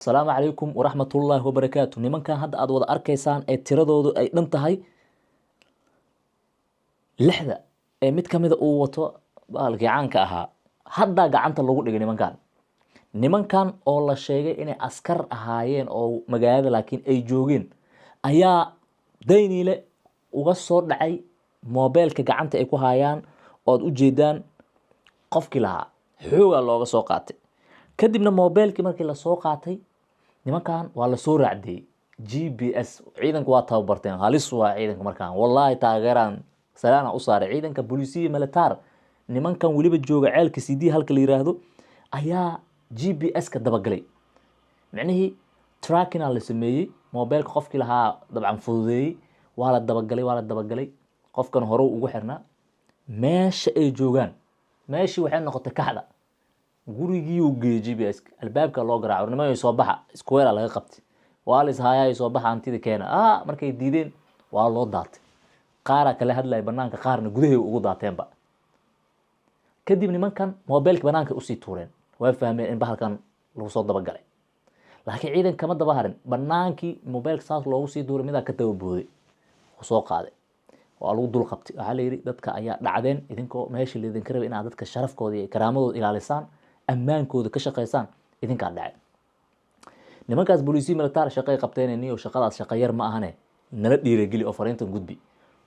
السلام عليكم ورحمة الله وبركاته نمان كان هاد أدواد أركيسان أي تيرادودو أي دنتهاي لحظة أي ميد كاميدا أو واتو بالكي عانكا أها هادا قاعانتا لوغو ديغي نمان كان أو لا شيغي إني أسكر أهايين أو مقايادة لكن أي جوغين أيا دايني لي uga soo dhacay mobilka gacanta ay ku hayaan oo u jeedaan qofkii lahaa xooga looga soo qaatay kadibna mobilkii markii la soo qaatay nimankan waa la soo raacday GPS ciidanku waa tababarteen halis waa ciidanka markaan wallahi taageeraan salaana u saaray ciidanka booliisiga militaar nimankan waliba jooga ceelka CD halka la yiraahdo ayaa GPS ka dabagalay macnaheedu tracking la sameeyay mobilka qofkii lahaa dabcan fududeeyay waa la dabagalay qofkan hore ugu xirnaa meesha ay joogaan meeshii waxay noqotay kaxda gurigii uu geeyay GPS albaabka loo garaaco niman ay soo baxa square laga qabtay waa la ishaayay soo baxa antida keena markay diideen waa loo daatay qaara kala hadlay banaanka qaarna gudaheeda ugu daateenba kadib nimankan mobilka banaanka u sii tuureen way fahmeen in bahalkan lagu soo dabagalay laakiin ciidan kama daba harin banaankii mobilka saas loogu sii duuray mid ka tababooday soo qaaday waa lagu dul qabtay waxa la yiri dadka ayaa dhacdeen idinkoo meesha leedin karaba in aad dadka sharafkooda iyo karaamadooda ilaalisaan ammaankooda ka shaqeysaan idinka dhacay nimankaas booliisi militaar shaqay qabteen inay shaqadaas shaqo yar ma ahane nala dhiirigeli oo fariintan gudbi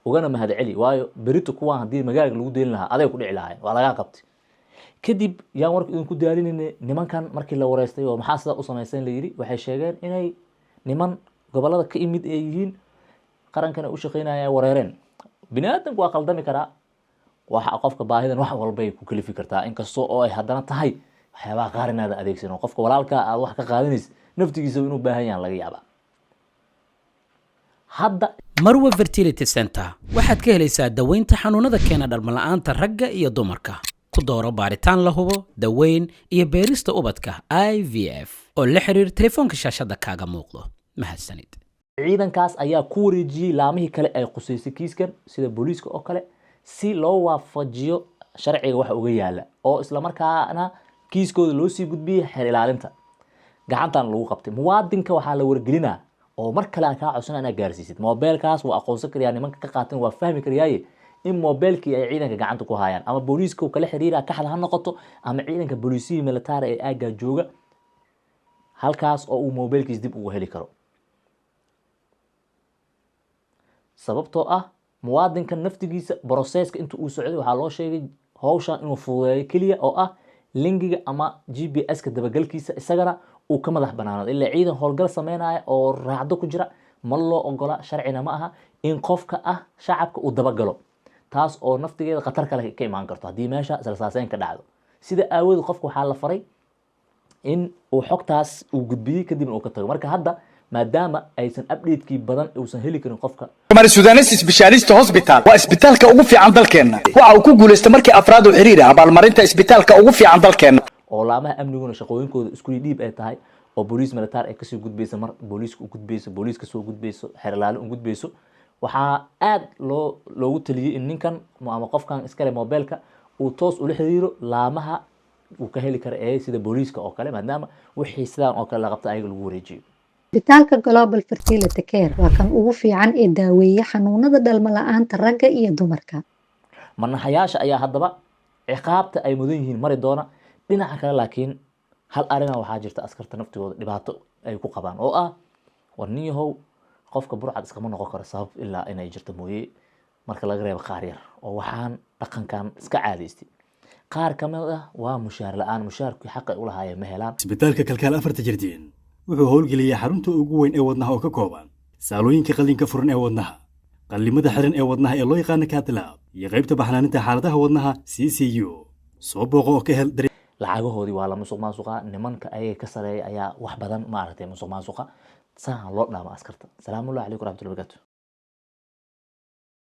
ugana mahad celi waayo berito kuwaan hadii magaalada lagu deelin lahaa aday ku dhici lahayn waa laga qabtay kadib yaan warka idinku daalinayna nimankan markii la wareystay oo maxaa sida u sameeyeen la yiri waxay sheegeen inay niman gobolada ka imid ay yihiin qarankana u shaqeynaya wareereen bini'aadamku waa qaldami karaa waxa qofka baahidan wax walba ay ku kalifi kartaa in kastoo oo ay hadana tahay waxyaabaha qaar inaad adeegsano qofka walaalka aad wax ka qaadanays naftigiisa inuu baahan yahay laga yaabaa hadda Marwa Fertility Center waxaad ka helaysaa daweynta xanuunada keena dhalmo la'aanta ragga iyo dumarka ku dooro baaritaan la hubo daweyn iyo beerista ubadka IVF oo la xiriir telefoonka shaashada kaaga muuqdo mahadsanid ciidankaas ayaa ku wareejiyay laamihii kale ay quseysay kiiskan sida booliiska oo kale si loo waafajiyo sharciga waxa uga yaala oo isla markaana kiiskooda loo sii gudbiyay xeer ilaalinta gacantan lagu qabtay muwaadinka waxa la wargelinaa oo mar kale ka codsan inaad gaarsiisid mobilkaas waa aqoonsan kariyaa nimanka ka qaatin waa fahmi kariyay in mobilkii ay ciidanka gacanta ku hayaan ama booliiska kala xiriira ka xad ha noqoto ama ciidanka booliisiga militaar ee aaga jooga halkaas oo uu mobilkiis dib ugu heli karo sababtoo ah muwaadinka naftigiisa processka inta uu socday waxa loo sheegay hawshan inuu fududeeyo kaliya oo ah linkiga ama GPS ka dabagalkiisa isagana uu ka madax banaanado ilaa ciidan howlgal sameynaya oo raacdo ku jira ma loo ogola sharcina ma aha in qofka ah shacabka uu dabagalo taas oo naftigeeda khatar kale ka imaan karto hadii meesha salsaasayn ka dhacdo sida aawad qofka waxa la faray in uu xogtaas uu gudbiyay kadib uu ka tago marka hadda maadaama aysan update-kii badan uusan heli karin qofka Umar Sudanes Specialist Hospital waa isbitaalka ugu fiican dalkeena waxa uu ku guuleystay markii afraad u xiriir abaalmarinta isbitaalka ugu fiican dalkeena oo laamaha amniguna shaqooyinkooda isku dhiib ay tahay oo booliis militaar ay ka soo gudbeyso mar booliiska u gudbeyso booliiska soo gudbeyso xeer ilaali u gudbeyso waxa aad loogu taliyay in ninkan ama qofkan iska leh mobilka uu toos u la xiriiro laamaha uu ka heli karo ee sida booliiska oo kale maadaama wixii sidaan oo kale la qabta ayaga lagu wareejiyo isbitaalka Global Fertility Care waa kan ugu fiican ee daaweeya xanuunada dhalmo la'aanta ragga iyo dumarka manaxayaasha ayaa hadaba ciqaabta ay mudan yihiin mari doona dhinaca kale laakiin hal arina waxaa jirta askarta naftigooda dhibaato ay ku qabaan oo ah warniyahow qofka burcad iskama noqon karo sabab ilaa inay jirto mooye marka laga reebo qaar yar oo waxaan dhaqankan iska caadaystay qaar kamid ah waa mushaar la'aan mushaarkii xaq ay u lahaayeen ma helaan isbitaalka kalkaal afarta jirdiin wuxuu howlgeliyay xarunta ugu weyn ee wadnaha oo ka kooban saalooyinka qalliinka furan ee wadnaha qallimada xiran ee wadnaha ee loo yaqaan cath-lab iyo qaybta baxnaaninta xaaladaha wadnaha CCU soo booqo oo ka hel lacagahoodii waa la musuqmaasuqa nimanka ayaga ka sareeya ayaa wax badan ma aragtay musuqmaasuqa saan loo dhaama askarta salaamu alaykum warahmatullahi wabarakatuh